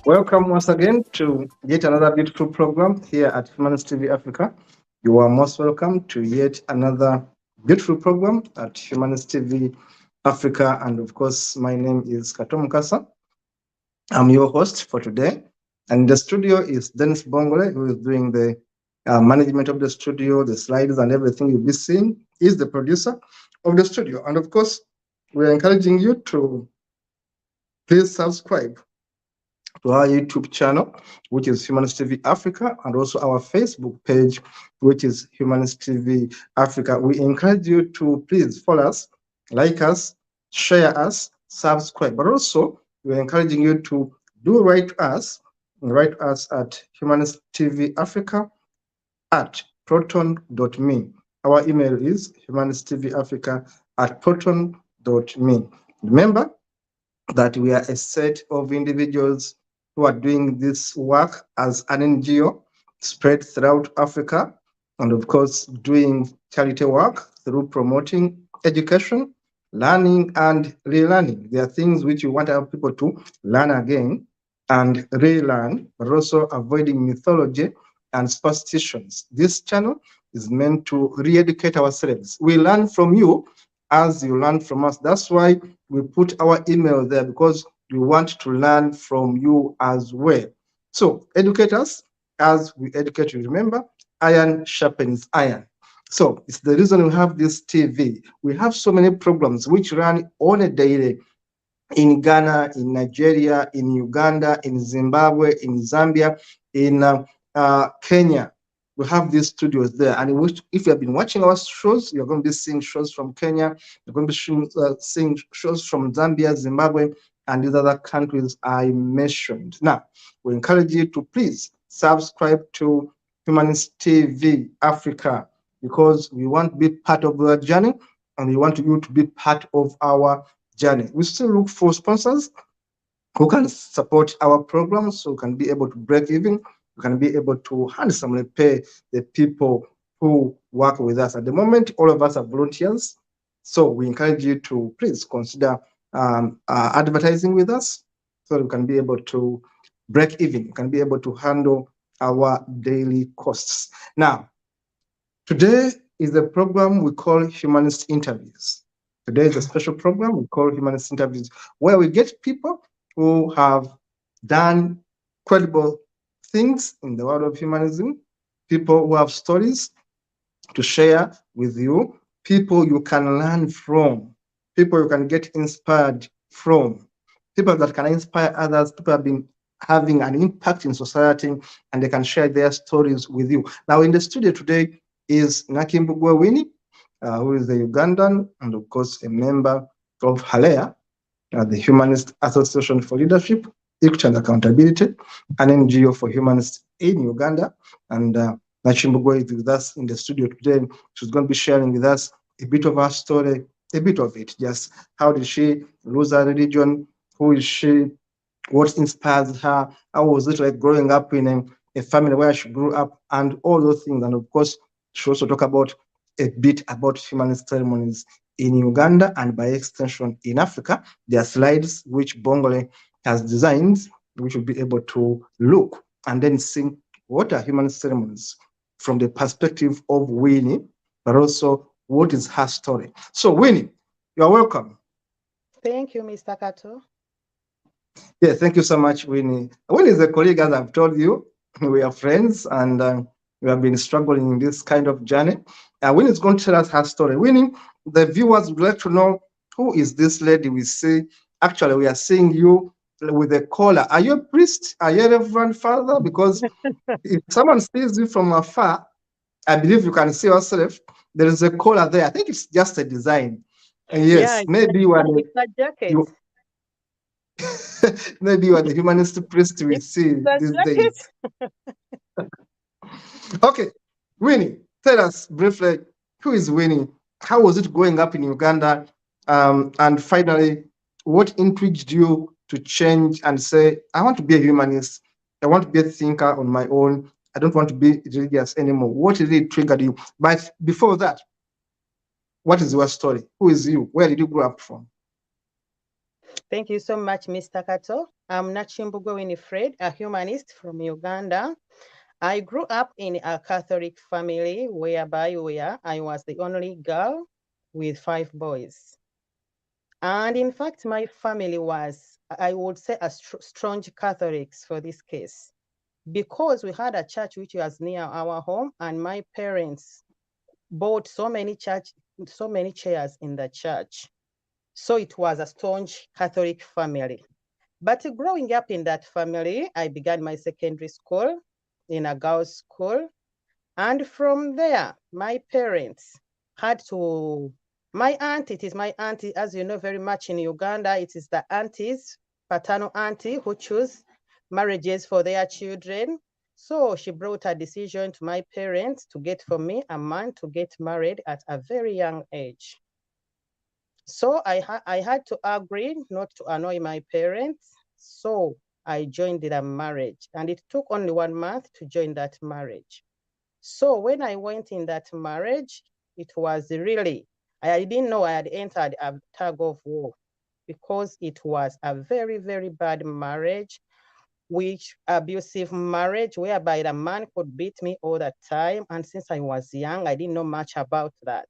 Welcome once again to yet another beautiful program here at Humanist TV Africa. You are most welcome to yet another beautiful program at Humanist TV Africa. And of course, my name is Kato Mukasa. I'm your host for today. And in the studio is Dennis Bongole, who is doing the management of the studio, the slides and everything you'll be seeing. He's the producer of the studio. And of course, we're encouraging you to please subscribe to our YouTube channel, which is Humanist TV Africa, and also our Facebook page, which is Humanist TV Africa. We encourage you to please follow us, like us, share us, subscribe. But also, we're encouraging you to write us at Humanist TV Africa at proton.me. Our email is humanisttvafrica@proton.me. Remember that we are a set of individuals who are doing this work as an NGO spread throughout Africa, and of course doing charity work through promoting education, learning and relearning. There are things which we want our people to learn again and relearn, but also avoiding mythology and superstitions. This channel is meant to re-educate ourselves. We learn from you as you learn from us. That's why we put our email there, because we want to learn from you as well. So educate us as we educate you. Remember, iron sharpens iron. So it's the reason we have this TV. We have so many programs which run on a daily in Ghana, in Nigeria, in Uganda, in Zimbabwe, in Zambia, in Kenya. We have these studios there, and if you have been watching our shows, you're going to be seeing shows from Kenya, you're going to be seeing shows from Zambia, Zimbabwe, and these other countries I mentioned. Now, we encourage you to please subscribe to Humanist TV Africa, because we want to be part of our journey, and we want you to be part of our journey. We still look for sponsors who can support our programs, so we can be able to break even. We can be able to handsomely pay the people who work with us. At the moment, all of us are volunteers, so we encourage you to please consider advertising with us, so we can be able to break even. We can be able to handle our daily costs. Now, today is a program we call Humanist Interviews. Today is a special program we call Humanist Interviews, where we get people who have done credible things in the world of humanism, people who have stories to share with you, people you can learn from, people you can get inspired from, people that can inspire others, people have been having an impact in society, and they can share their stories with you. Now, in the studio today is Nakimbugwe Winnie, who is the Ugandan and of course a member of HALEA, the Humanist Association for Leadership, Equity and Accountability, an NGO for humanists in Uganda. And Nakimbugwe is with us in the studio today. She's going to be sharing with us a bit of her story, a bit of it, just how did she lose her religion, who is she, what inspires her, how was it like growing up in a family where she grew up, and all those things. And of course, she also talk about a bit about humanist ceremonies in Uganda and by extension in Africa. There are slides which Bongole has designed, which will be able to look and then see what are humanist ceremonies from the perspective of Winnie, but also what is her story. So Winnie, you are welcome. Thank you, Mr. Kato. Yeah, thank you so much, Winnie. Winnie is a colleague, as I've told you. We are friends, and we have been struggling in this kind of journey. Winnie is going to tell us her story. Winnie, the viewers would like to know, who is this lady we see? Actually, we are seeing you with a collar. Are you a priest? Are you a reverend father? Because if someone sees you from afar, I believe you can see yourself. There is a collar there. I think it's just a design. Yeah, Yes, maybe you are it's a jacket. you maybe you are the humanist priest we see It's a these days. jacket. Okay, Winnie, tell us briefly, who is Winnie? How was it growing up in Uganda? And finally, what intrigued you to change and say, I want to be a humanist. I want to be a thinker on my own. I don't want to be religious anymore. What really triggered you? But before that, what is your story? Who is you? Where did you grow up from? Thank you so much, Mr. Kato. I'm Nakimbugwe Winnie, a humanist from Uganda. I grew up in a Catholic family whereby I was the only girl with 5 boys. And in fact, my family was, I would say, a strong Catholics for this case, because we had a church which was near our home, and my parents bought so many chairs in the church. So it was a staunch Catholic family. But growing up in that family, I began my secondary school in a girls' school. And from there, my parents had to, it is my auntie, as you know very much in Uganda, it is the aunties, paternal auntie, who choose marriages for their children. So she brought a decision to my parents to get for me a man to get married at a very young age. So I had to agree not to annoy my parents. So I joined the marriage, and it took only 1 month to join that marriage. So when I went in that marriage, it was really, I didn't know I had entered a tug of war, because it was a very, very bad marriage, which abusive marriage, whereby the man could beat me all the time. And since I was young, I didn't know much about that.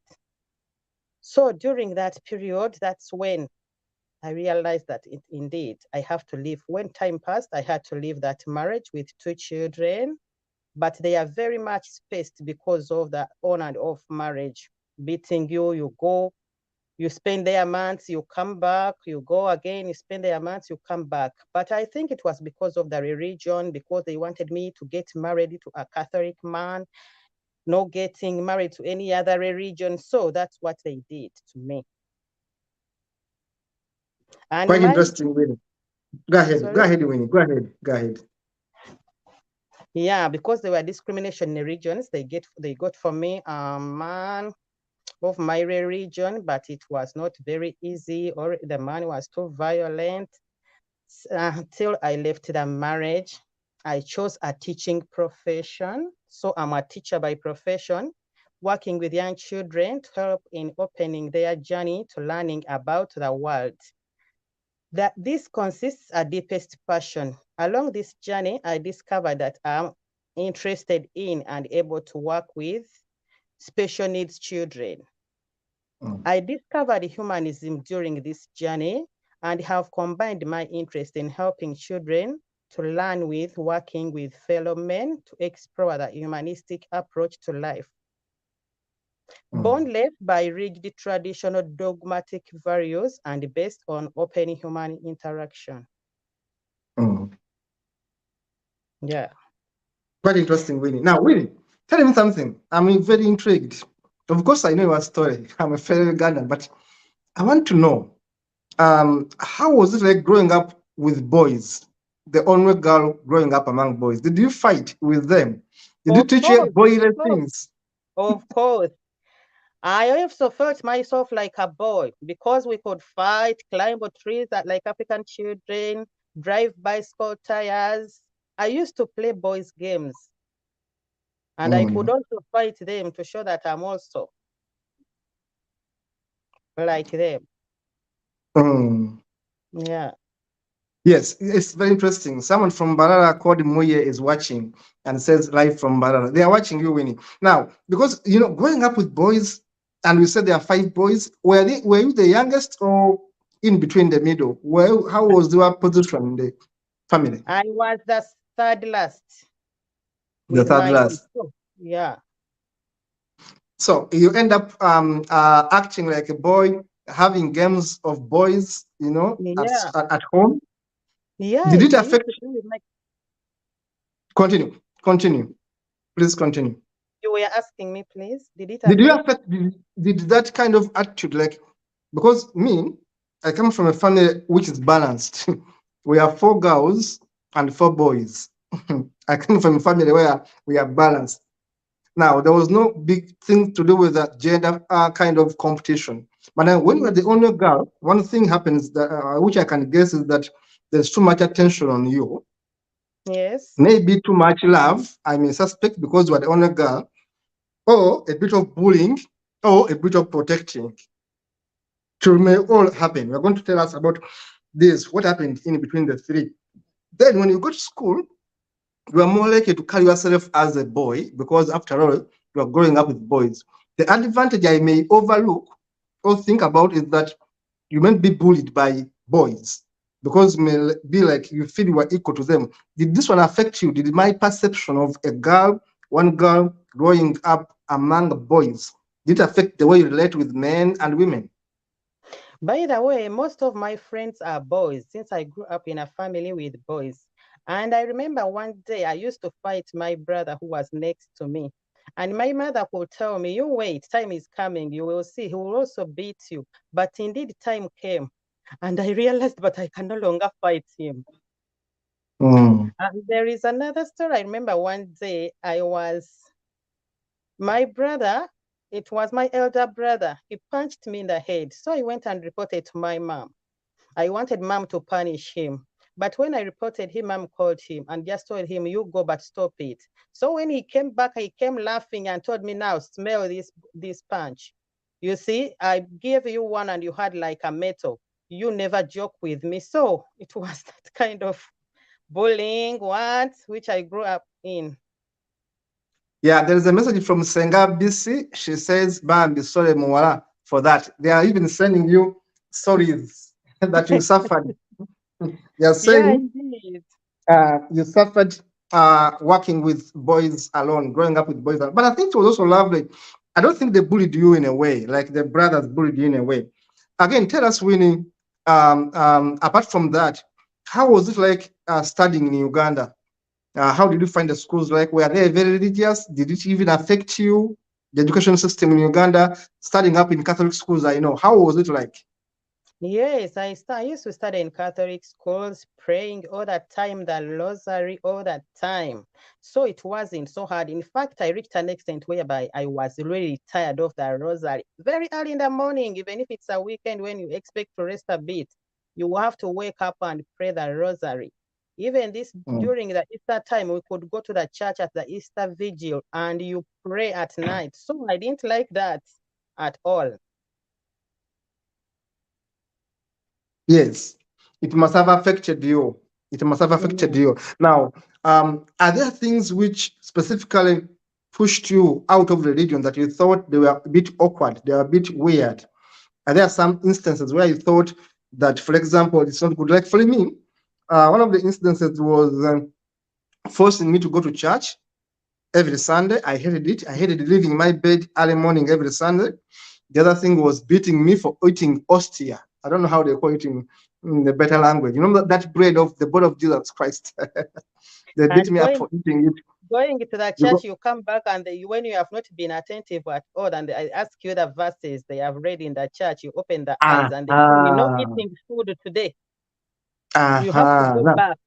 So during that period, that's when I realized that indeed I have to leave. When time passed, I had to leave that marriage with 2 children, but they are very much spaced because of the on and off marriage. Beating you, you go, you spend there months, you come back, you go again, you spend there months, you come back. But I think it was because of the religion, because they wanted me to get married to a Catholic man, not getting married to any other religion. So that's what they did to me. And Quite my, interesting, Winnie. Go sorry? ahead, Winnie. Go ahead. Yeah, because there were discrimination in regions, they got for me a man of my religion, but it was not very easy, or the man was too violent. Until I left the marriage, I chose a teaching profession. So I'm a teacher by profession, working with young children to help in opening their journey to learning about the world. That this consists a deepest passion. Along this journey, I discovered that I'm interested in and able to work with special needs children. I discovered humanism during this journey and have combined my interest in helping children to learn with working with fellow men to explore the humanistic approach to life. Born led by rigid traditional dogmatic values and based on open human interaction. Mm. Yeah. Quite interesting, Winnie. Now, Winnie, tell me something. I'm very intrigued. Of course, I know your story. I'm a fellow Ugandan, but I want to know, how was it like growing up with boys? The only girl growing up among boys. Did you fight with them? Did you Of teach your course, boy of course, things? of course. I also felt myself like a boy because we could fight, climb trees like African children, drive bicycle tires. I used to play boys' games, and I could Mm. also fight them to show that I'm also like them. Mm. Yeah. Yes, it's very interesting. Someone from Barara called Muye is watching and says live from Barara. They are watching you, Winnie. Now, because growing up with boys, and we said there are 5 boys, were you the youngest, or in between the middle? Well, how was your position in the family? I was the third last The with third my last. sister. Yeah. So you end up acting like a boy, having games of boys, Yeah. at home. Did Yes, it we used affect? to do it like Continue. Please continue. you were asking me, please. Did it Did you affect? affect? Did that kind of attitude, like, because me, I come from a family which is balanced. We have 4 girls and 4 boys. I come from a family where we are balanced. Now, there was no big thing to do with that gender kind of competition. But then when you're the only girl, one thing happens that, which I can guess, is that there's too much attention on you, Yes. maybe too much love, I may suspect, because you are the only girl, or a bit of bullying, or a bit of protecting. To may all happen. We're going to tell us about this, what happened in between the three. Then when you go to school, you are more likely to carry yourself as a boy, because after all, you are growing up with boys. The advantage I may overlook or think about is that you may be bullied by boys, because you may be like you feel you are equal to them. Did this one affect you? Did my perception of one girl growing up among boys, did it affect the way you relate with men and women? By the way, most of my friends are boys since I grew up in a family with boys. And I remember one day I used to fight my brother who was next to me. And my mother would tell me, you wait, time is coming. You will see, he will also beat you. But indeed, time came. And I realized, but I can no longer fight him. Mm. And there is another story. I remember one day my brother, it was my elder brother. He punched me in the head. So I went and reported to my mom. I wanted mom to punish him. But when I reported him, mom called him and just told him, you go, but stop it. So when he came back, he came laughing and told me, now smell this punch. You see, I gave you one and you had like a metal. You never joke with me. So it was that kind of bullying, which I grew up in. Yeah, there is a message from Senga BC. She says, Bambi, sorry, Mwala, for that. They are even sending you stories that you suffered. They are Yeah, saying indeed. you suffered working with boys alone, growing up with boys alone. But I think it was also lovely. I don't think they bullied you in a way, like the brothers bullied you in a way. Again, tell us, Winnie, apart from that, how was it like studying in Uganda? How did you find the schools like? Were they very religious? Did it even affect you? The education system in Uganda, studying up in Catholic schools, I know. How was it like? Yes, I used to study in Catholic schools, praying all the time, the rosary all the time. So it wasn't so hard. In fact, I reached an extent whereby I was really tired of the rosary. Very early in the morning, even if it's a weekend when you expect to rest a bit, you have to wake up and pray the rosary. Even this Mm. during the Easter time, we could go to the church at the Easter vigil and you pray at night. So I didn't like that at all. Yes, it must have affected you. It must have affected Mm. you. Now, are there things which specifically pushed you out of religion that you thought they were a bit awkward, they were a bit weird? Are there some instances where you thought that, for example, it's not good? Like for me, one of the instances was forcing me to go to church every Sunday. I hated it. I hated leaving my bed early morning every Sunday. The other thing was beating me for eating ostia. I don't know how they call it in the better language. You know that bread of the body of Jesus Christ. They beat And me up for eating it. going to the Because, church, you come back and when you have not been attentive at all, and I ask you the verses they have read in the church, you open the eyes and they tell you, no uh-huh, eating food today. You have to uh-huh. go back.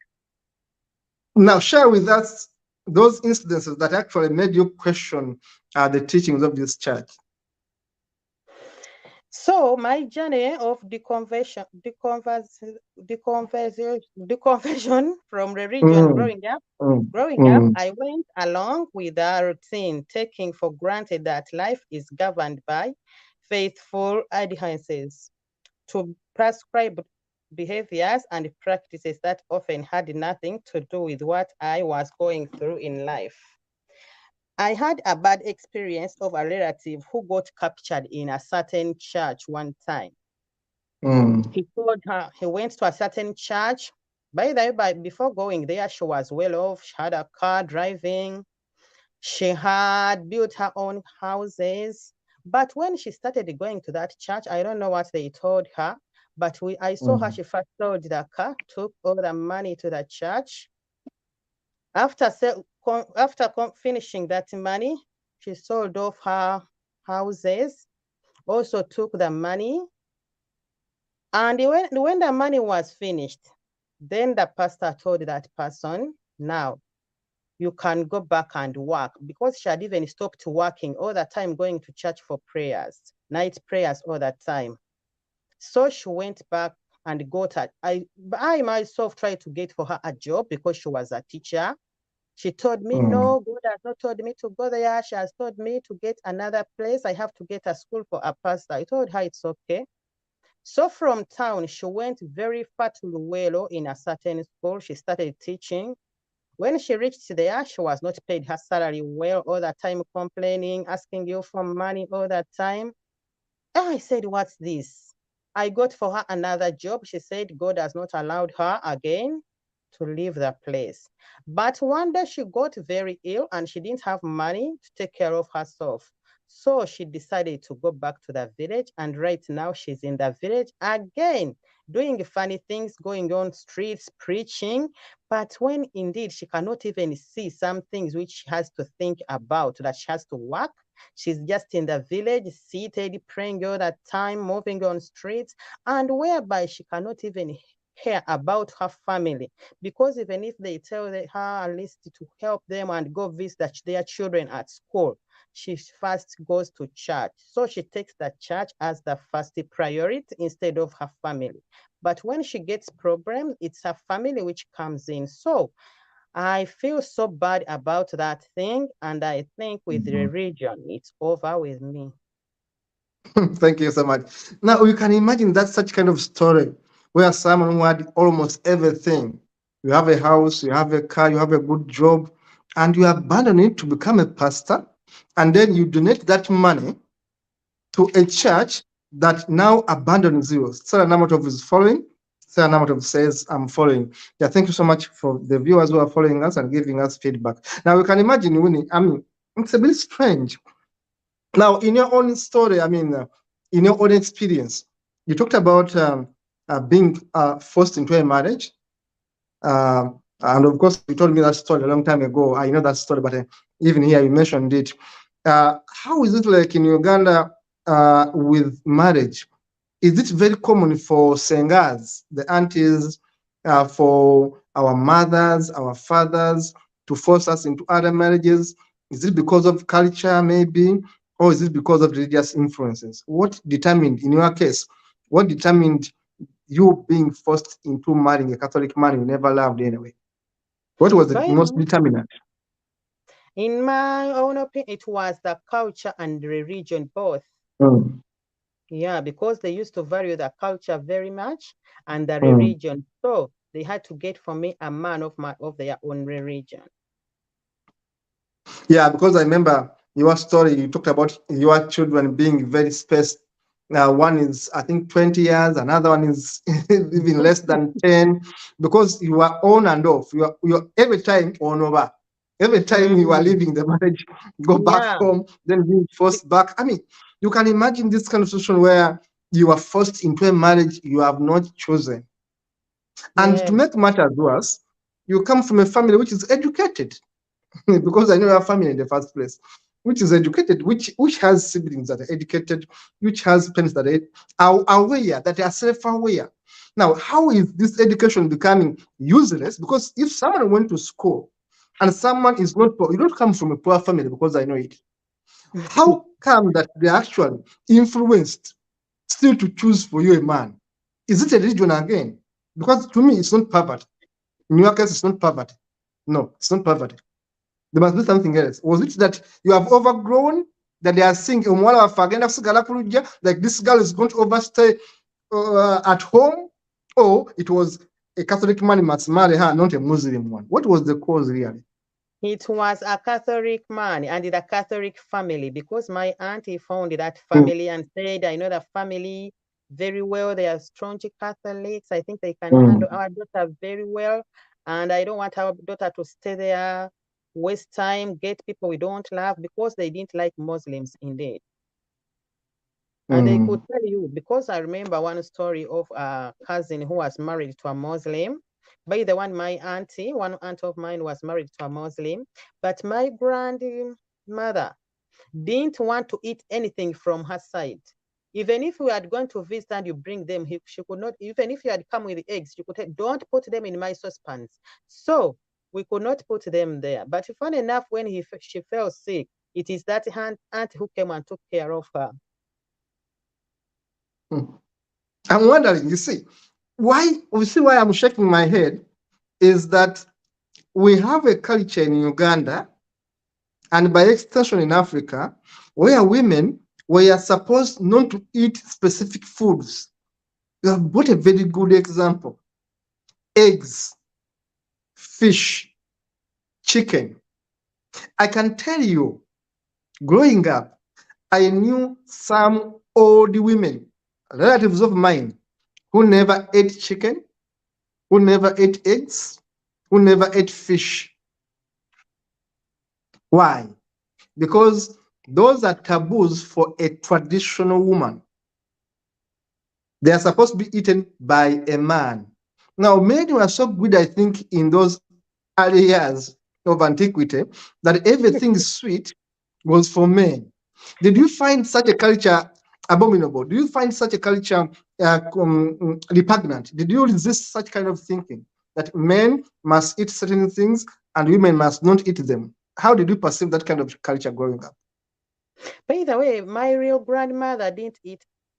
Now share with us those incidences that actually made you question the teachings of this church. So my journey of deconversion from religion Mm, mm, growing up, mm. I went along with a routine, taking for granted that life is governed by faithful adherences to prescribed behaviors and practices that often had nothing to do with what I was going through in life. I had a bad experience of a relative who got captured in a certain church one time. He told her he went to a certain church. By the way, before going there, she was well off. She had a car driving. She had built her own houses. But when she started going to that church, I don't know what they told her, but I saw her, she first sold the car, took all the money to the church. After finishing that money, she sold off her houses, also took the money. And when the money was finished, then the pastor told that person, now you can go back and work, because she had even stopped working all the time, going to church for prayers, night prayers all the time. So she went back and got her. I myself tried to get for her a job because she was a teacher. She told me, no, God has not told me to go there. She has told me to get another place. I have to get a school for a pastor. I told her it's okay. So from town, she went very far to Luwelo in a certain school. She started teaching. When she reached there, she was not paid her salary well, all the time complaining, asking you for money all the time. I said, what's this? I got for her another job. She said God has not allowed her again to leave the place. But one day she got very ill and she didn't have money to take care of herself. So she decided to go back to the village, and right now she's in the village again, doing funny things, going on streets, preaching. But when indeed she cannot even see some things which she has to think about, that she has to work, she's just in the village, seated, praying all the time, moving on streets, and whereby she cannot even care about her family, because even if they tell her at least to help them and go visit their children at school, she first goes to church. So she takes the church as the first priority instead of her family. But when she gets problems, it's her family which comes in. So I feel so bad about that thing, and I think with religion, it's over with me. Thank you so much. Now you can imagine that such kind of story where someone who had almost everything. You have a house, you have a car, you have a good job, and you abandon it to become a pastor, and then you donate that money to a church that now abandons you. Sarah Namatov is following. Sarah Namatov says, I'm following. Yeah, thank you so much for the viewers who are following us and giving us feedback. Now we can imagine, Winnie, I mean, it's a bit strange. Now, in your own story, I mean, in your own experience, you talked about being forced into a marriage. And of course, you told me that story a long time ago. I know that story, but even here you mentioned it. How is it like in Uganda with marriage? Is it very common for sengas, the aunties, for our mothers, our fathers, to force us into other marriages? Is it because of culture, maybe, or is it because of religious influences? What determined, in your case, what determined you being forced into marrying a Catholic man you never loved anyway? What was the most determinant? In my own opinion, it was the culture and the religion both. Yeah, because they used to value the culture very much and the religion. So they had to get for me a man of their own religion. Yeah, because I remember your story, you talked about your children being very spaced. One is, I think, 20 years, another one is even less than 10, because you are on and off. You are every time on over. Every time you are leaving the marriage, go back home, then being forced back. I mean, you can imagine this kind of situation where you are forced into a marriage you have not chosen. And to make matters worse, you come from a family which is educated. Because I know your family in the first place, which is educated, which has siblings that are educated, which has parents that are aware, that are self-aware. Now, how is this education becoming useless? Because if someone went to school and someone is not poor, you don't come from a poor family, because I know it. How come that they're actually influenced still to choose for you a man? Is it a religion again? Because to me, it's not poverty. In your case, it's not poverty. No, it's not poverty. There must be something else. Was it that you have overgrown, that they are saying, like this girl is going to overstay at home? Or it was a Catholic man must marry her, not a Muslim one? What was the cause really? It was a Catholic man and a Catholic family, because my auntie found that family and said, I know the family, very well. They are strong Catholics. I think they can handle our daughter very well. And I don't want our daughter to stay there, waste time, get people we don't love because they didn't like Muslims indeed. And they could tell you, because I remember one story of a cousin who was married to a Muslim. By the one aunt of mine was married to a Muslim, but my grandmother didn't want to eat anything from her side. Even if we had gone to visit and you bring them, she could not, even if you had come with the eggs, you could say, don't put them in my saucepans. So we could not put them there. But funny enough, when she fell sick, it is that aunt who came and took care of her. I'm wondering, you see why I'm shaking my head is that we have a culture in Uganda and by extension in Africa where women were supposed not to eat specific foods. You have got a very good example. Eggs, fish, chicken. I can tell you, growing up, I knew some old women, relatives of mine, who never ate chicken, who never ate eggs, who never ate fish. Why? Because those are taboos for a traditional woman. They are supposed to be eaten by a man. Now, men were so good, I think, in those early years of antiquity that everything sweet was for men. Did you find such a culture abominable? Do you find such a culture repugnant? Did you resist such kind of thinking that men must eat certain things and women must not eat them? How did you perceive that kind of culture growing up? By the way, my real grandmother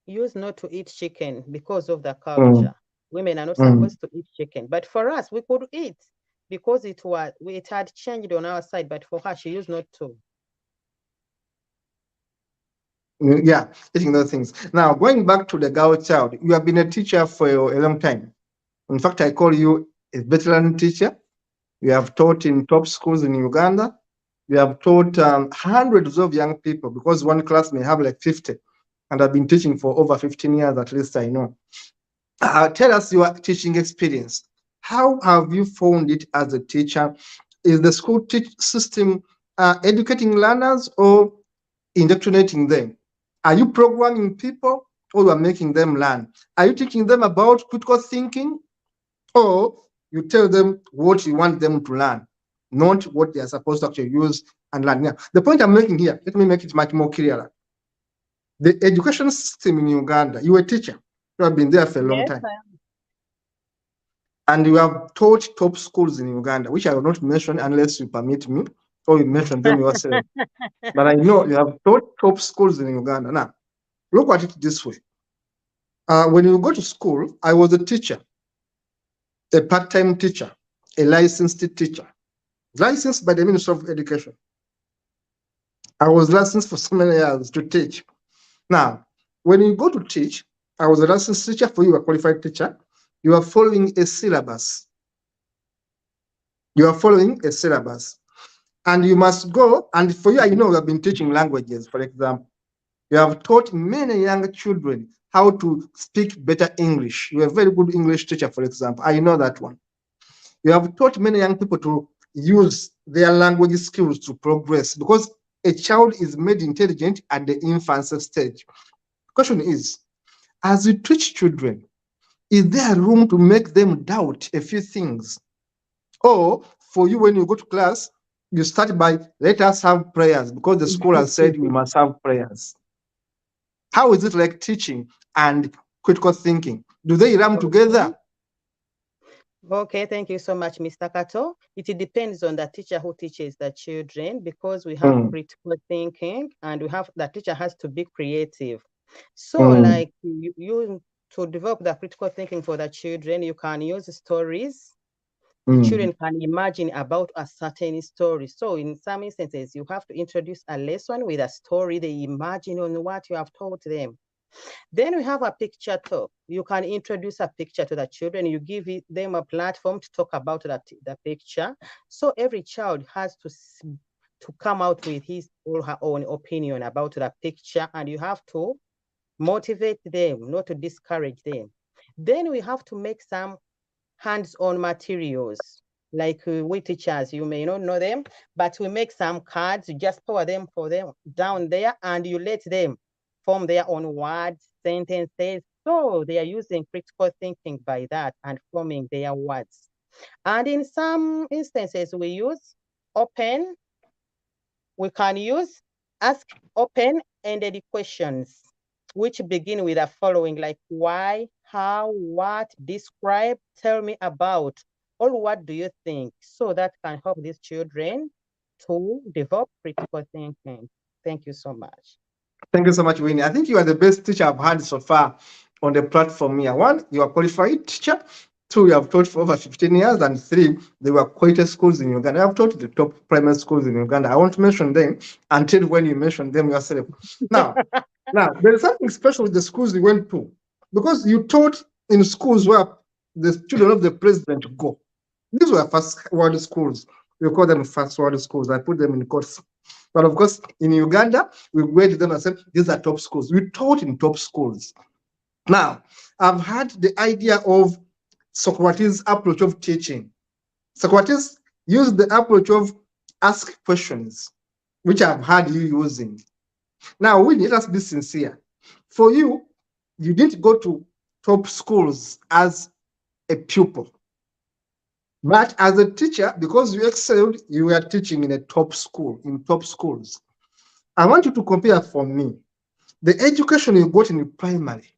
used not to eat chicken because of the culture. Women are not supposed to eat chicken. But for us, we could eat because it had changed on our side. But for her, she used not to. Yeah, eating those things. Now, going back to the girl child, you have been a teacher for a long time. In fact, I call you a veteran teacher. You have taught in top schools in Uganda. You have taught hundreds of young people because one class may have like 50. And I've been teaching for over 15 years, at least I know. Tell us your teaching experience. How have you found it as a teacher? Is the school system educating learners or indoctrinating them? Are you programming people or you are making them learn? Are you teaching them about critical thinking or you tell them what you want them to learn, not what they are supposed to actually use and learn? Now, the point I'm making here, let me make it much more clearer. The education system in Uganda, you're a teacher, you have been there for a long time. And you have taught top schools in Uganda, which I will not mention unless you permit me, or you mention them yourself. But I know you have taught top schools in Uganda. Now, look at it this way. When you go to school, I was a teacher, a part-time teacher, a licensed teacher, licensed by the Ministry of Education. I was licensed for so many years to teach. Now, when you go to teach, I was a licensed teacher, for you a qualified teacher, you are following a syllabus. You are following a syllabus. And you must go, and for you, I know you have been teaching languages, for example. You have taught many young children how to speak better English. You are a very good English teacher, for example. I know that one. You have taught many young people to use their language skills to progress because a child is made intelligent at the infancy stage. The question is, as you teach children, is there room to make them doubt a few things? Or for you, when you go to class, you start by, let us have prayers because the school has said we must have prayers. How is it like teaching and critical thinking? Do they run together? Okay, thank you so much, Mr. Kato. It depends on the teacher who teaches the children because we have critical thinking and the teacher has to be creative. So like you to develop the critical thinking for the children, you can use stories. The children can imagine about a certain story. So in some instances, you have to introduce a lesson with a story. They imagine on what you have taught them. Then we have a picture talk. You can introduce a picture to the children. You give them a platform to talk about the picture. So every child has to come out with his or her own opinion about the picture, and you have to motivate them, not to discourage them. Then we have to make some hands-on materials. Like we teachers, you may not know them, but we make some cards, you just pour them for them down there, and you let them form their own words, sentences. So they are using critical thinking by that and forming their words. And in some instances, we use open, we can use ask open-ended questions, which begin with the following, like why, how, what, describe, tell me about, or what do you think? So that can help these children to develop critical thinking. Thank you so much. Thank you so much, Winnie. I think you are the best teacher I've had so far on the platform here. One, you are a qualified teacher. Two, you have taught for over 15 years. And three, they were quality schools in Uganda. I've taught the top primary schools in Uganda. I won't mention them until when you mention them yourself. Now, there is something special with the schools you went to, because you taught in schools where the children of the president go. These were first world schools. We call them first world schools. I put them in quotes. But of course, in Uganda, we graded them and said, these are top schools. We taught in top schools. Now, I've had the idea of Socrates' approach of teaching. Socrates used the approach of ask questions, which I've had you using. Now, let us be sincere. For you, you didn't go to top schools as a pupil. But as a teacher, because you excelled, you were teaching in a top school, in top schools. I want you to compare for me the education you got in primary.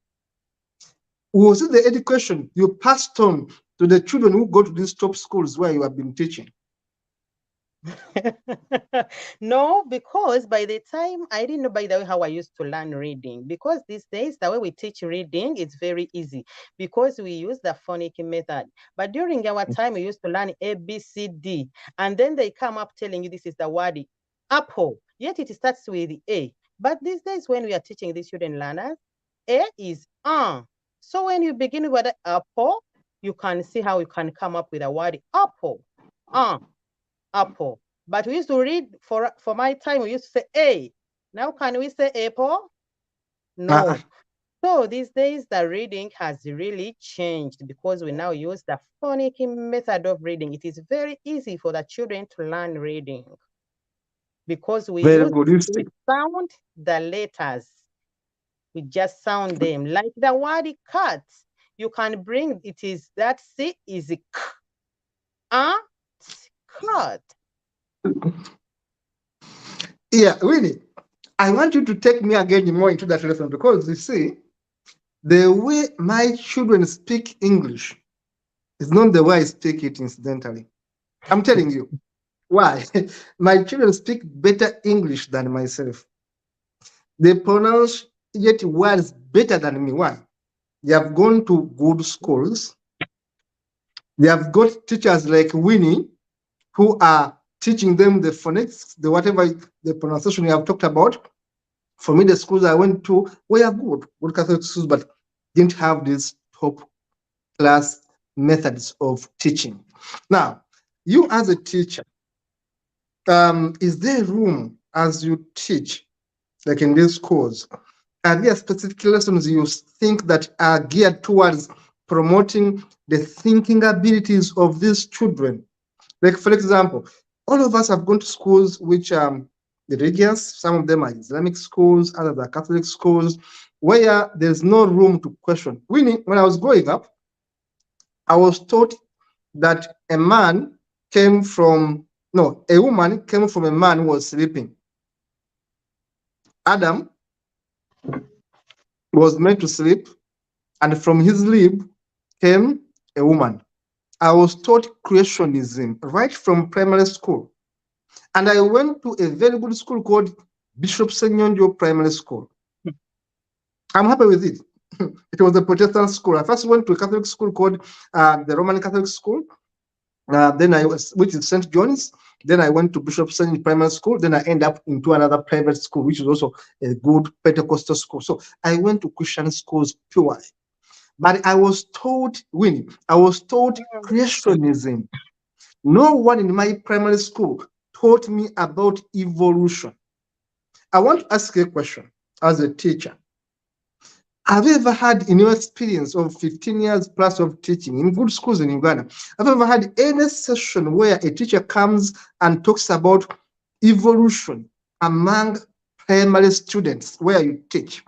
Was it the education you passed on to the children who go to these top schools where you have been teaching? No, because by the time I didn't know, by the way, how I used to learn reading. Because these days, the way we teach reading is very easy because we use the phonic method. But during our time, we used to learn A, B, C, D. And then they come up telling you this is the word apple. Yet it starts with A. But these days, when we are teaching these student learners, A is So when you begin with the apple, you can see how you can come up with a word apple. Apple. But we used to read, for my time, we used to say A. Now can we say apple? No. So these days, the reading has really changed because we now use the phonic method of reading. It is very easy for the children to learn reading because we sound the letters. We just sound them. Like the word cat, you can bring, it is that C is K. Cat. Yeah, really. I want you to take me again more into that lesson, because you see, the way my children speak English is not the way I speak it incidentally. I'm telling you. Why? My children speak better English than myself. They pronounce yet words better than me. Why? They have gone to good schools. They have got teachers like Winnie who are teaching them the phonics, the whatever the pronunciation you have talked about. For me, the schools I went to were good Catholic schools, but didn't have these top class methods of teaching. Now, you as a teacher, is there room as you teach, like in these schools, are there specific lessons you think that are geared towards promoting the thinking abilities of these children? Like, for example, all of us have gone to schools which are religious. Some of them are Islamic schools, others are Catholic schools, where there's no room to question. Winnie, when I was growing up, I was taught that a woman came from a man who was sleeping. Adam was meant to sleep, and from his sleep came a woman. I was taught creationism right from primary school. And I went to a very good school called Bishop Senyonjo Primary School. I'm happy with it. It was a Protestant school. I first went to a Catholic school called the Roman Catholic School. Which is St. John's. Then I went to Bishop Senyonjo Primary School. Then I end up into another private school, which is also a good Pentecostal school. So I went to Christian schools purely. But I was taught, Winnie, I was taught creationism. No one in my primary school taught me about evolution. I want to ask a question as a teacher. Have you ever had, in your experience of 15 years plus of teaching in good schools in Uganda, have you ever had any session where a teacher comes and talks about evolution among primary students where you teach?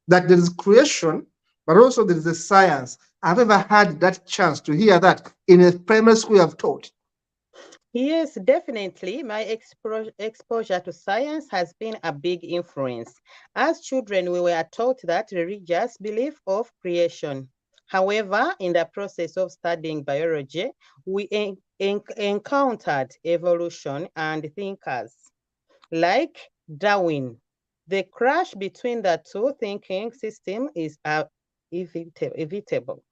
That there is creation, but also there is a science. Have you ever had that chance to hear that in a primary school you have taught? Yes, definitely. My exposure to science has been a big influence. As children, we were taught that religious belief of creation. However, in the process of studying biology, we encountered evolution and thinkers like Darwin. The clash between the two thinking systems is inevitable.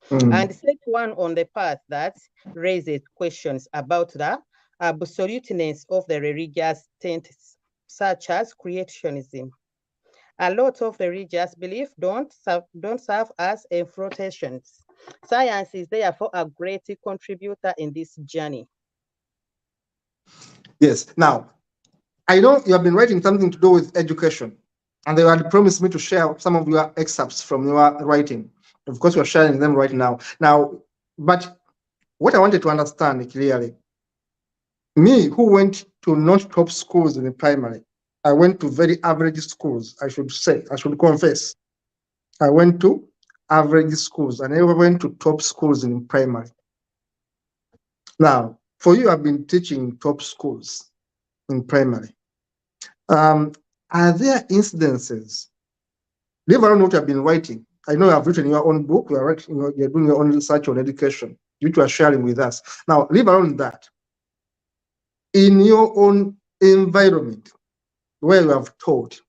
And set one on the path that raises questions about the absoluteness of the religious tenets, such as creationism. A lot of the religious beliefs don't serve as infiltrations. Science is therefore a great contributor in this journey. Yes. Now, I know you have been writing something to do with education, and you had promised me to share some of your excerpts from your writing. Of course, you're sharing them right now. But what I wanted to understand clearly, me who went to not top schools in the primary, I went to very average schools, I should confess. I went to average schools. I never went to top schools in primary. Now, for you, I've been teaching top schools in primary. Are there incidences, leave alone what you have been writing? I know you have written your own book, you're doing your own research on education, which you are sharing with us. Now, leave alone that. In your own environment where you have taught,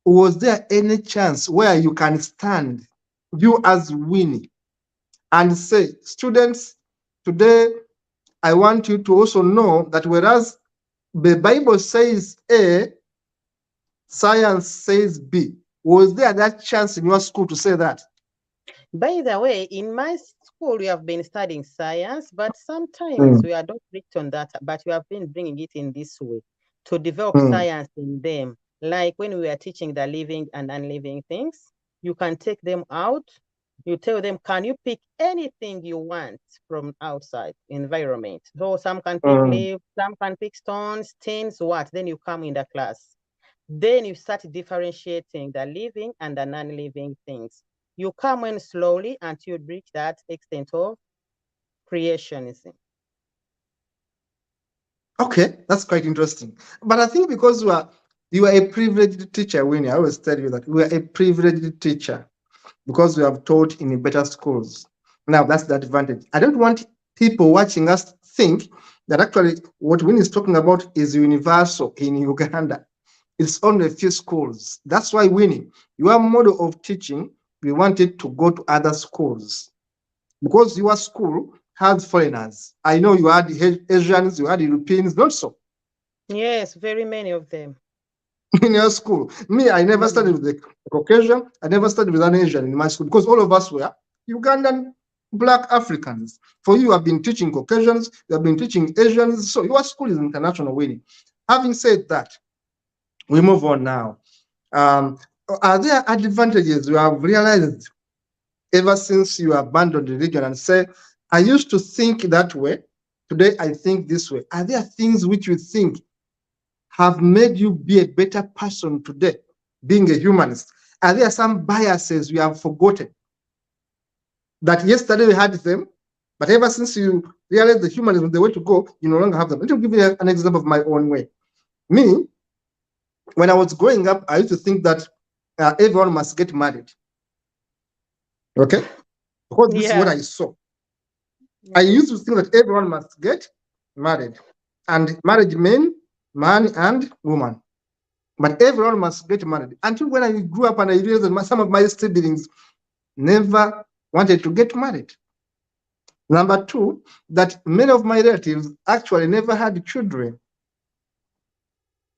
was there any chance where you can stand, you as Winnie, and say, students, today I want you to also know that whereas the Bible says A, science says B. Was there that chance in your school to say that? By the way, in my school, we have been studying science, but sometimes we are not strict on that, but we have been bringing it in this way to develop science in them. Like when we are teaching the living and unliving things, you can take them out. You tell them, can you pick anything you want from outside environment? So some can pick leaves, some can pick stones, things, what? Then you come in the class. Then you start differentiating the living and the non-living things. You come in slowly until you reach that extent of creationism. Okay, that's quite interesting. But I think because you are a privileged teacher, Winnie, I always tell you that we are a privileged teacher because we have taught in better schools. Now, that's the advantage. I don't want people watching us think that actually what Winnie is talking about is universal in Uganda. It's only a few schools. That's why, Winnie, your model of teaching, we want it to go to other schools. Because your school has foreigners. I know you had Asians, you had Europeans, not so. Yes, very many of them. In your school. Me, I never studied with the Caucasian. I never studied with an Asian in my school because all of us were Ugandan Black Africans. For you have been teaching Caucasians, you have been teaching Asians. So your school is international, Winnie. Having said that, we move on now. Are there advantages you have realized ever since you abandoned religion and say, I used to think that way, today I think this way? Are there things which you think have made you be a better person today, being a humanist? Are there some biases you have forgotten that yesterday we had them, but ever since you realized the humanism is the way to go, you no longer have them? Let me give you an example of my own way. Me, when I was growing up, I used to think that everyone must get married. Okay? Because this is what I saw. I used to think that everyone must get married. And marriage men, man and woman. But everyone must get married. Until when I grew up and I realized that some of my siblings never wanted to get married. Number two, that many of my relatives actually never had children.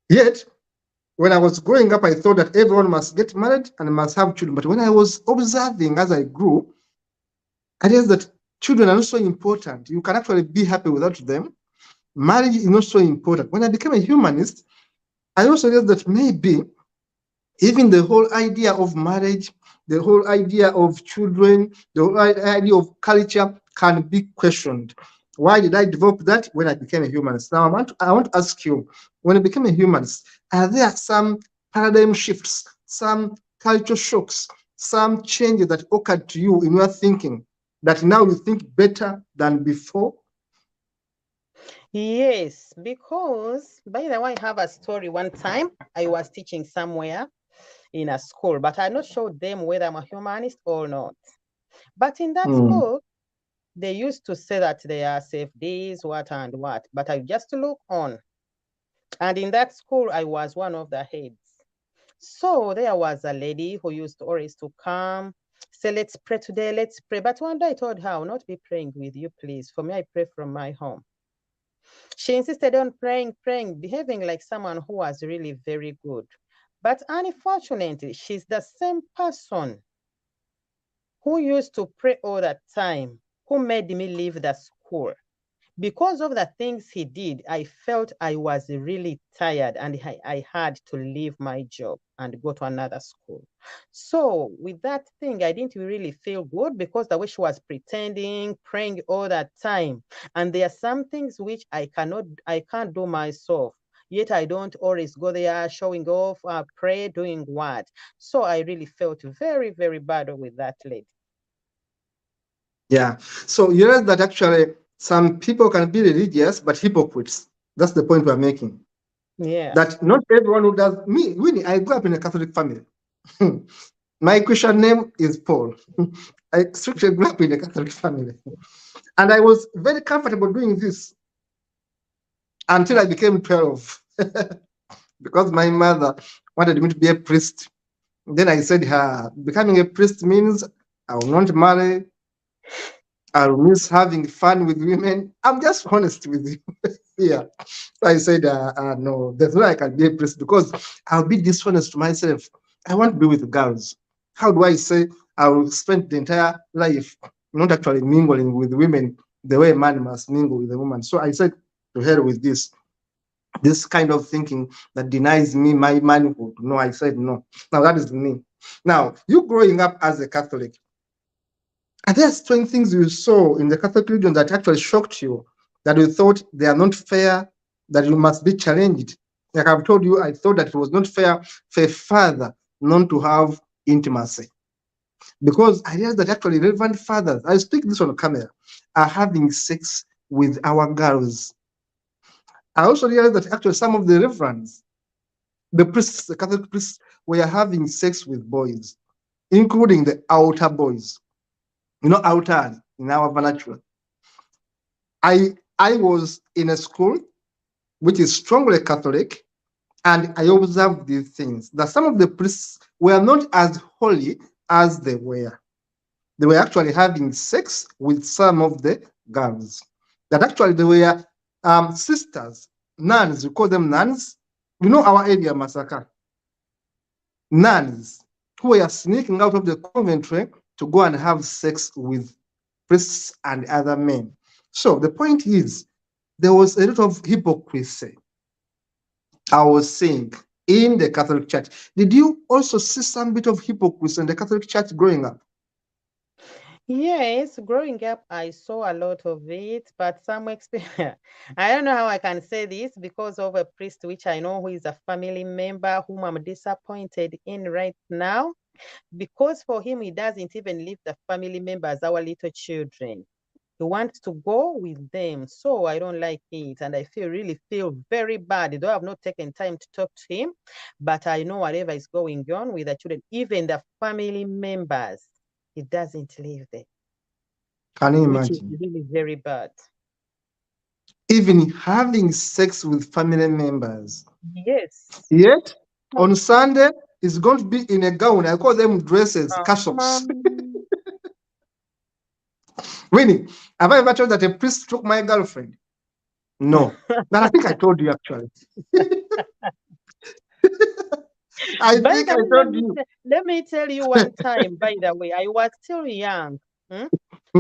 Yet, when I was growing up, I thought that everyone must get married and must have children. But when I was observing as I grew, I realized that children are not so important. You can actually be happy without them. Marriage is not so important. When I became a humanist, I also realized that maybe even the whole idea of marriage, the whole idea of children, the whole idea of culture can be questioned. Why did I develop that? When I became a humanist. Now I want to ask you, when you became a humanist, are there some paradigm shifts, some cultural shocks, some changes that occurred to you in your thinking that now you think better than before? Yes, because by the way, I have a story. One time I was teaching somewhere in a school, but I not showed them whether I'm a humanist or not. But in that school, they used to say that they are safe days, what and what. But I just look on. And in that school, I was one of the heads. So there was a lady who used to always to come, say, let's pray today, let's pray. But one day I told her, I will not be praying with you, please. For me, I pray from my home. She insisted on praying, behaving like someone who was really very good. But unfortunately, she's the same person who used to pray all the time, who made me leave the school. Because of the things he did, I felt I was really tired and I had to leave my job and go to another school. So with that thing, I didn't really feel good because the way she was pretending, praying all that time. And there are some things which I can't do myself. Yet I don't always go there showing off, pray, doing what. So I really felt very, very bad with that lady. Yeah. So you realize that actually some people can be religious but hypocrites. That's the point we're making. Yeah. That not everyone who does me, Winnie, I grew up in a Catholic family. My Christian name is Paul. I strictly grew up in a Catholic family. And I was very comfortable doing this until I became 12. Because my mother wanted me to be a priest. Then I said, becoming a priest means I will not marry, I'll miss having fun with women. I'm just honest with you. Yeah. So I said, no, there's no way I can be a priest because I'll be dishonest to myself. I want to be with girls. How do I say I will spend the entire life not actually mingling with women the way a man must mingle with a woman? So I said, to hell with this kind of thinking that denies me my manhood. No, I said no. Now that is me. Now, you growing up as a Catholic, are there strange things you saw in the Catholic religion that actually shocked you, that you thought they are not fair, that you must be challenged? Like I've told you, I thought that it was not fair for a father not to have intimacy. Because I realized that actually relevant fathers, I speak this on camera, are having sex with our girls. I also realized that actually some of the reverends, the priests, the Catholic priests, were having sex with boys, including the altar boys. You know, altar in our vernacular. I was in a school which is strongly Catholic, and I observed these things that some of the priests were not as holy as they were. They were actually having sex with some of the girls. That actually they were sisters, nuns, we call them nuns. You know our area, Masaka. Nuns who were sneaking out of the conventry to go and have sex with priests and other men. So the point is, there was a lot of hypocrisy, I was saying, in the Catholic Church. Did you also see some bit of hypocrisy in the Catholic Church growing up? Yes, growing up, I saw a lot of it, but some experience. I don't know how I can say this because of a priest, which I know who is a family member whom I'm disappointed in right now. Because for him, he doesn't even leave the family members, our little children. He wants to go with them. So I don't like it. And I really feel very bad. Though I've not taken time to talk to him, but I know whatever is going on with the children, even the family members, he doesn't leave them, Can you which is imagine? really very bad. Even having sex with family members. Yes. Yet, on Sunday, he's going to be in a gown. I call them dresses, cassocks. Um, Winnie, have I ever told that a priest took my girlfriend? No. But I think I told you actually. I by think the I way, told you. let me tell you one time, by the way, I was still young. Hmm?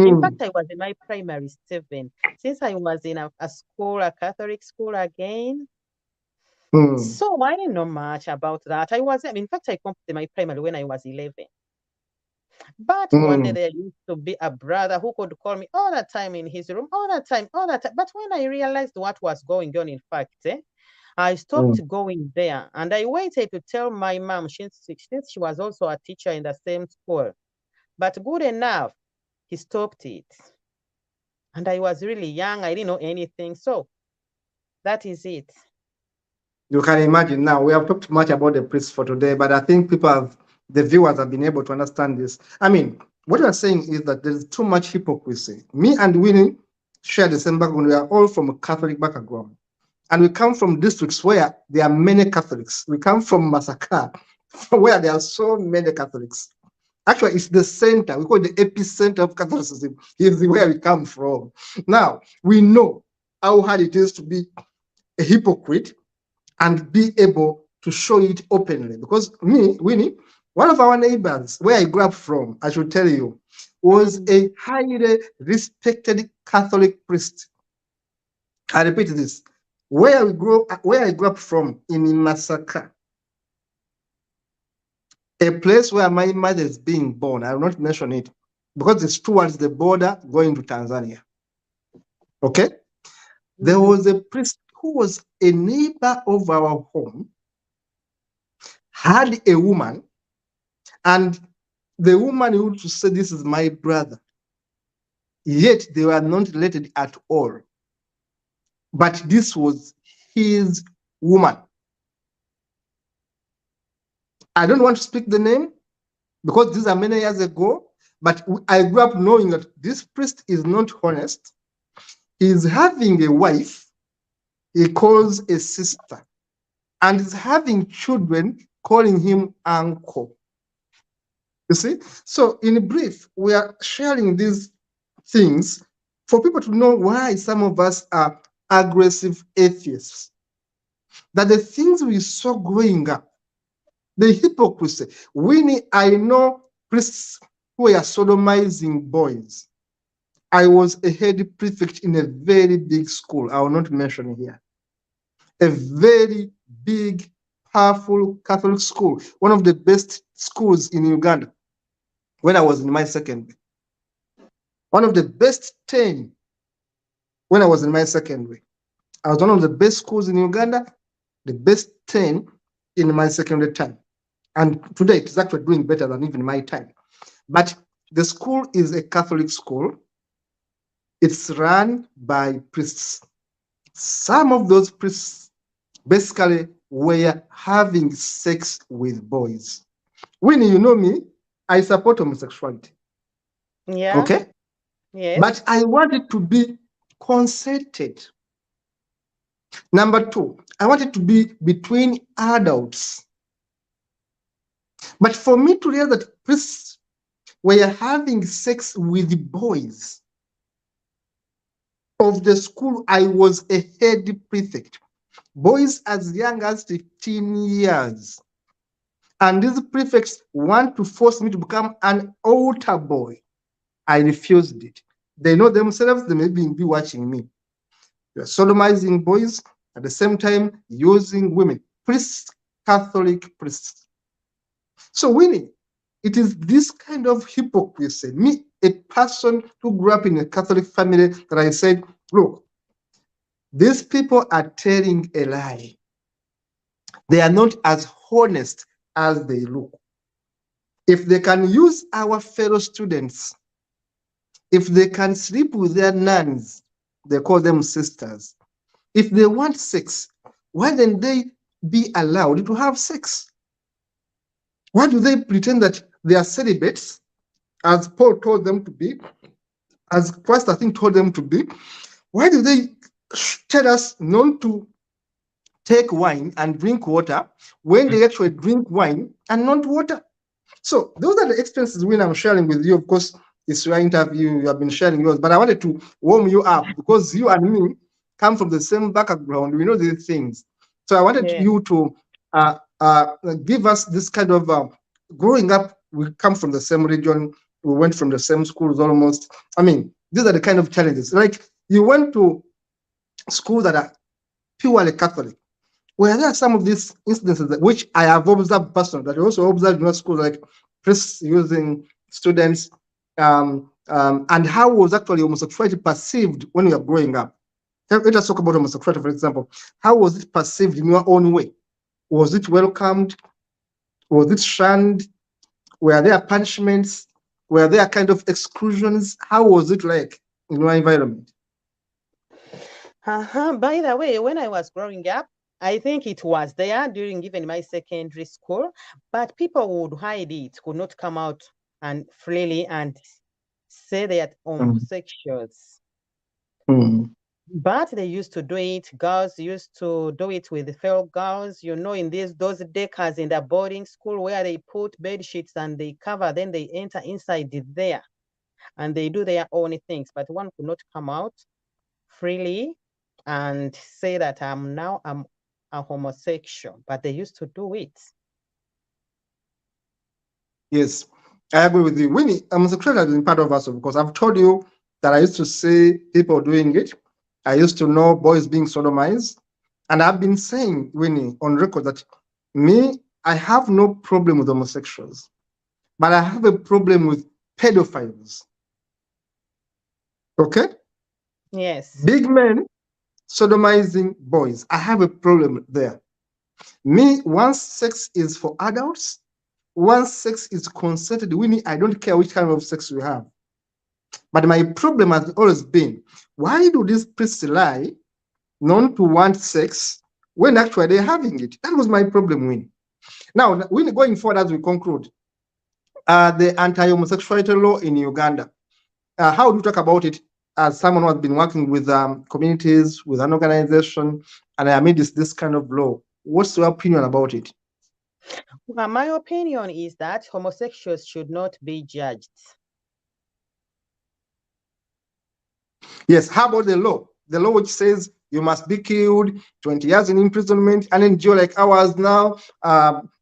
In Hmm, fact, I was in my primary 7. Since I was in a school, a Catholic school again. hmm. So I didn't know much about that. In fact, I completed my primary when I was 11. But one day there used to be a brother who could call me all the time in his room, all the time, all the time. But when I realized what was going on, in fact, I stopped going there, and I waited to tell my mom since she was also a teacher in the same school. But good enough, he stopped it. And I was really young. I didn't know anything. So that is it. You can imagine now, we have talked much about the priests for today, but I think the viewers have been able to understand this. I mean, what you are saying is that there's too much hypocrisy. Me and Winnie share the same background. We are all from a Catholic background. And we come from districts where there are many Catholics. We come from Masaka, where there are so many Catholics. Actually, it's the center. We call it the epicenter of Catholicism. It's where we come from. Now, we know how hard it is to be a hypocrite and be able to show it openly. Because Winnie, one of our neighbors, where I grew up from, I should tell you, was a highly respected Catholic priest. I repeat this. Where I grew up from in Masaka, a place where my mother is being born, I will not mention it because it's towards the border going to Tanzania. Okay? There was a priest who was a neighbor of our home, had a woman, and the woman used to say, "This is my brother." Yet they were not related at all. But this was his woman. I don't want to speak the name because these are many years ago, but I grew up knowing that this priest is not honest. He's having a wife he calls a sister, and is having children calling him uncle. You see? So in brief, we are sharing these things for people to know why some of us are aggressive atheists. That the things we saw growing up, the hypocrisy. Winnie, I know priests who were sodomizing boys. I was a head prefect in a very big school. I will not mention here. A very big, powerful Catholic school, one of the best schools in Uganda when I was in my secondary. One of the best 10 when I was in my secondary. I was one of the best schools in Uganda, the best 10 in my secondary time. And today it's actually doing better than even my time. But the school is a Catholic school. It's run by priests. Some of those priests basically were having sex with boys. Winnie, you know me, I support homosexuality. Yeah. Okay? Yes. But I want it to be concerted. Number two, I want it to be between adults. But for me to realize that priests were having sex with boys of the school, I was a head prefect. Boys as young as 15 years. And these prefects want to force me to become an altar boy. I refused it. They know themselves, they may be watching me. You're sodomizing boys, at the same time using women. Priests, Catholic priests. So Winnie, it is this kind of hypocrisy. Me, a person who grew up in a Catholic family, that I said, look, these people are telling a lie. They are not as honest as they look. If they can use our fellow students, if they can sleep with their nuns, they call them sisters. If they want sex, why don't they be allowed to have sex? Why do they pretend that they are celibates, as Paul told them to be, as Christ, I think, told them to be? Why do they tell us not to take wine and drink water when they actually drink wine and not water? So those are the experiences when I'm sharing with you. Of course, it's your interview, you have been sharing yours, but I wanted to warm you up because you and me come from the same background. We know these things. So I wanted you to give us this kind of growing up. We come from the same region. We went from the same schools almost. I mean, these are the kind of challenges. Like you went to schools that are purely Catholic. Well, there are some of these instances which I have observed personally, that I also observed in schools, like priests using students, and how was actually homosexuality perceived when you were growing up? Let us talk about homosexuality, for example. How was it perceived in your own way? Was it welcomed? Was it shunned? Were there punishments? Were there kind of exclusions? How was it like in your environment? By the way, when I was growing up, I think it was there during even my secondary school, but people would hide it, could not come out and freely and say they are homosexuals. But they used to do it. Girls used to do it with fellow girls, you know, in those decades in the boarding school where they put bed sheets and they cover, then they enter inside there and they do their own things. But one could not come out freely and say that I'm a homosexual, but they used to do it. Yes, I agree with you. Winnie, homosexuality has been part of us because I've told you that I used to see people doing it. I used to know boys being sodomized. And I've been saying, Winnie, on record that me, I have no problem with homosexuals, but I have a problem with pedophiles. Okay? Yes. Big men sodomizing boys. I have a problem there. Me, once sex is for adults, once sex is consented, Winnie, I don't care which kind of sex we have. But my problem has always been, why do these priests lie not to want sex when actually they're having it? That was my problem, Winnie. Now, Winnie, going forward as we conclude, the anti-homosexuality law in Uganda, how do you talk about it as someone who has been working with communities, with an organization, and I made this kind of law? What's your opinion about it? Well, my opinion is that homosexuals should not be judged. Yes, how about the law? The law which says you must be killed, 20 years in imprisonment, an NGO like ours now,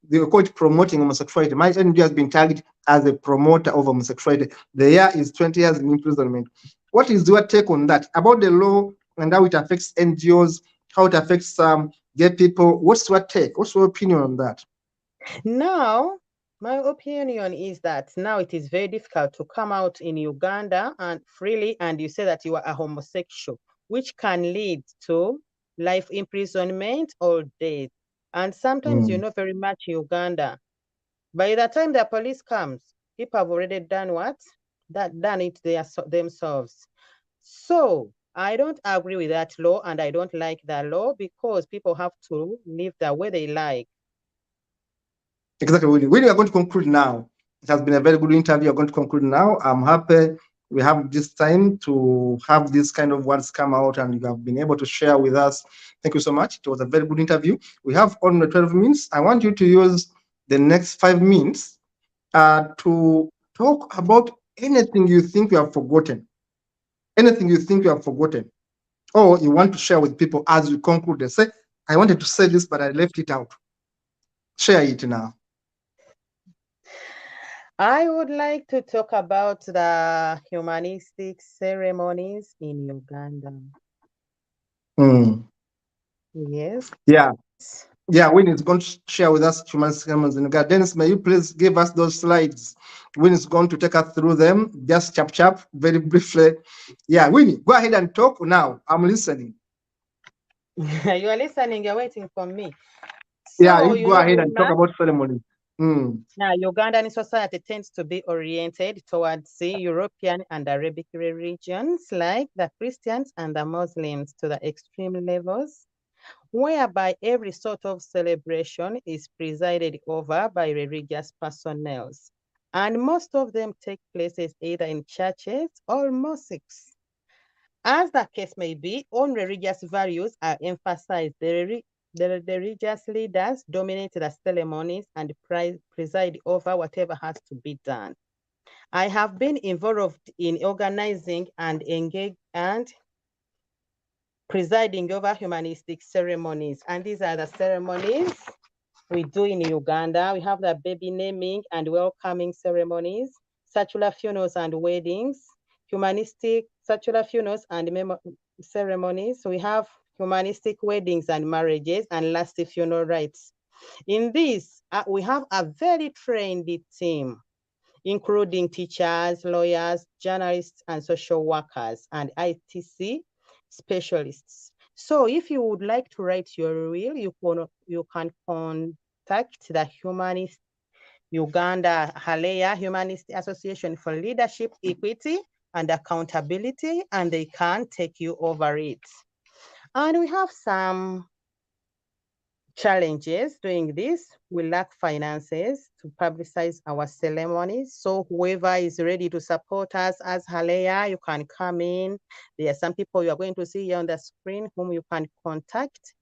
they call it promoting homosexuality. My NGO has been tagged as a promoter of homosexuality. The year is 20 years in imprisonment. What is your take on that? About the law and how it affects NGOs, how it affects gay people? What's your take? What's your opinion on that? Now, my opinion is that now it is very difficult to come out in Uganda and freely and you say that you are a homosexual, which can lead to life imprisonment or death. And sometimes you know very much Uganda. By the time the police comes, people have already done what? Done it themselves. So I don't agree with that law and I don't like that law because people have to live the way they like. Exactly. We are going to conclude now. It has been a very good interview. We're going to conclude now. I'm happy we have this time to have these kind of words come out and you have been able to share with us. Thank you so much. It was a very good interview. We have only 12 minutes. I want you to use the next 5 minutes to talk about anything you think you have forgotten. Anything you think you have forgotten. Or you want to share with people as we conclude. They say, I wanted to say this, but I left it out. Share it now. I would like to talk about the humanistic ceremonies in Uganda. Yes. Yeah. Yeah, Winnie is going to share with us humanistic ceremonies in Uganda. Dennis, may you please give us those slides? Winnie is going to take us through them, just chap, very briefly. Yeah, Winnie, go ahead and talk now. I'm listening. You are listening, you're waiting for me. Yeah, you go ahead and talk about ceremonies. Now, Ugandan society tends to be oriented towards the European and Arabic religions, like the Christians and the Muslims, to the extreme levels, whereby every sort of celebration is presided over by religious personnel. And most of them take places either in churches or mosques. As the case may be, own religious values are emphasized. The religious leaders dominate the ceremonies and preside over whatever has to be done. I have been involved in organizing and engaged and presiding over humanistic ceremonies. And these are the ceremonies we do in Uganda. We have the baby naming and welcoming ceremonies, secular funerals and weddings, humanistic secular funerals and ceremonies. We have humanistic weddings and marriages, and lastly, funeral rites. In this, we have a very trained team. including teachers, lawyers, journalists, and social workers, and ITC specialists. So if you would like to write your will, you can contact the Humanist Uganda Haleya Humanist Association for Leadership, Equity, and Accountability, and they can take you over it. And we have some challenges doing this. We lack finances to publicize our ceremonies. So whoever is ready to support us as Haleya, you can come in. There are some people you are going to see here on the screen whom you can contact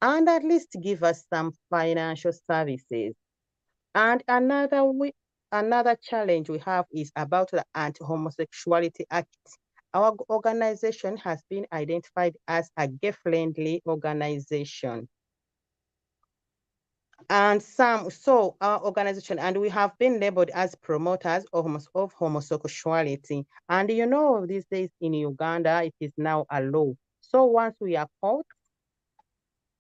and at least give us some financial services. And another challenge we have is about the Anti-Homosexuality Act. Our organization has been identified as a gay-friendly organization. And our organization, and we have been labeled as promoters of homosexuality. And you know, these days in Uganda, it is now a law. So once we are caught,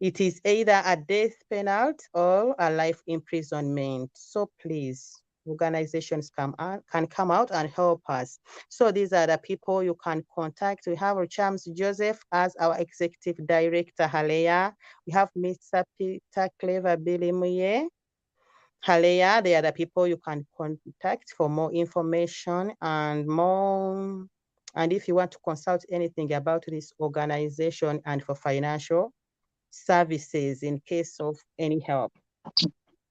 it is either a death penalty or a life imprisonment. So please, organizations can come out and help us. So these are the people you can contact. We have Chams Joseph as our executive director, Haleya. We have Mr. Peter Clever Billy Muye. Haleya, they are the people you can contact for more information and more. And if you want to consult anything about this organization and for financial services in case of any help.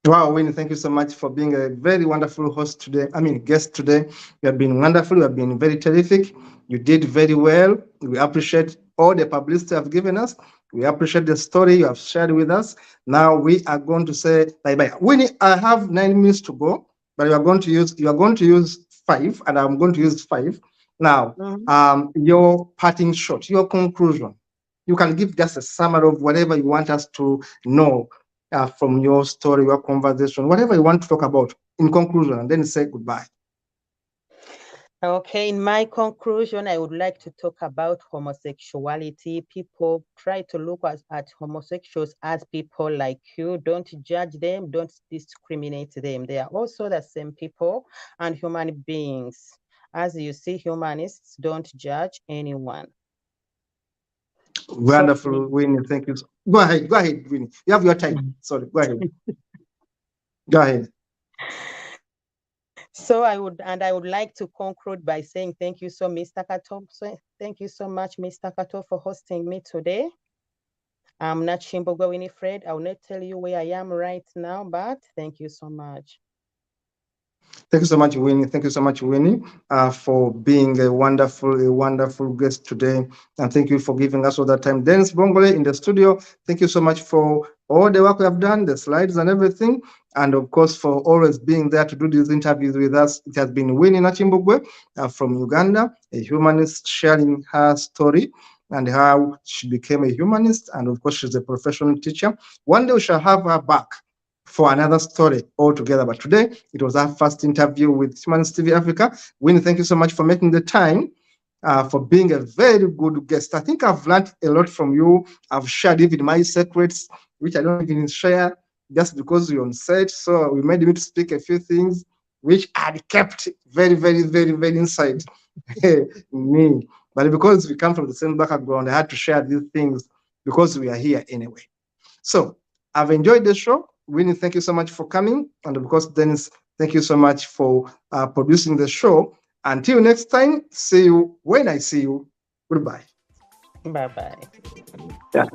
Wow, Winnie, thank you so much for being a very wonderful host today. Guest today. You have been wonderful. You have been very terrific. You did very well. We appreciate all the publicity you have given us. We appreciate the story you have shared with us. Now we are going to say bye-bye. Winnie, I have 9 minutes to go, but you are going to use 5, and I'm going to use 5. Now, your parting shot, your conclusion. You can give just a summary of whatever you want us to know from your story, your conversation, whatever you want to talk about in conclusion, and then say goodbye. Okay, in my conclusion, I would like to talk about homosexuality. People try to look at homosexuals as people like you. Don't judge them, don't discriminate them. They are also the same people and human beings. As you see, humanists don't judge anyone. Wonderful, Winnie. Thank you. Go ahead, Winnie. You have your time. Sorry, go ahead. Go ahead. So I would like to conclude by saying thank you so, Mr. Kato. So thank you so much, Mr. Kato, for hosting me today. I'm Nakimbugwe Winnie. I will not tell you where I am right now, but thank you so much. Thank you so much, Winnie. Thank you so much, Winnie, for being a wonderful guest today. And thank you for giving us all that time. Dennis Bongole in the studio, thank you so much for all the work we have done, the slides and everything. And of course, for always being there to do these interviews with us. It has been Winnie Nakimbugwe from Uganda, a humanist, sharing her story and how she became a humanist. And of course, she's a professional teacher. One day we shall have her back for another story altogether. But today, it was our first interview with Humanist TV Africa. Winnie, thank you so much for making the time, for being a very good guest. I think I've learned a lot from you. I've shared even my secrets, which I don't even share just because you're on set. So we made me to speak a few things which I kept very inside me. But because we come from the same background, I had to share these things because we are here anyway. So I've enjoyed the show. Winnie, thank you so much for coming. And of course, Dennis, thank you so much for producing the show. Until next time, see you when I see you. Goodbye. Bye-bye. Yeah.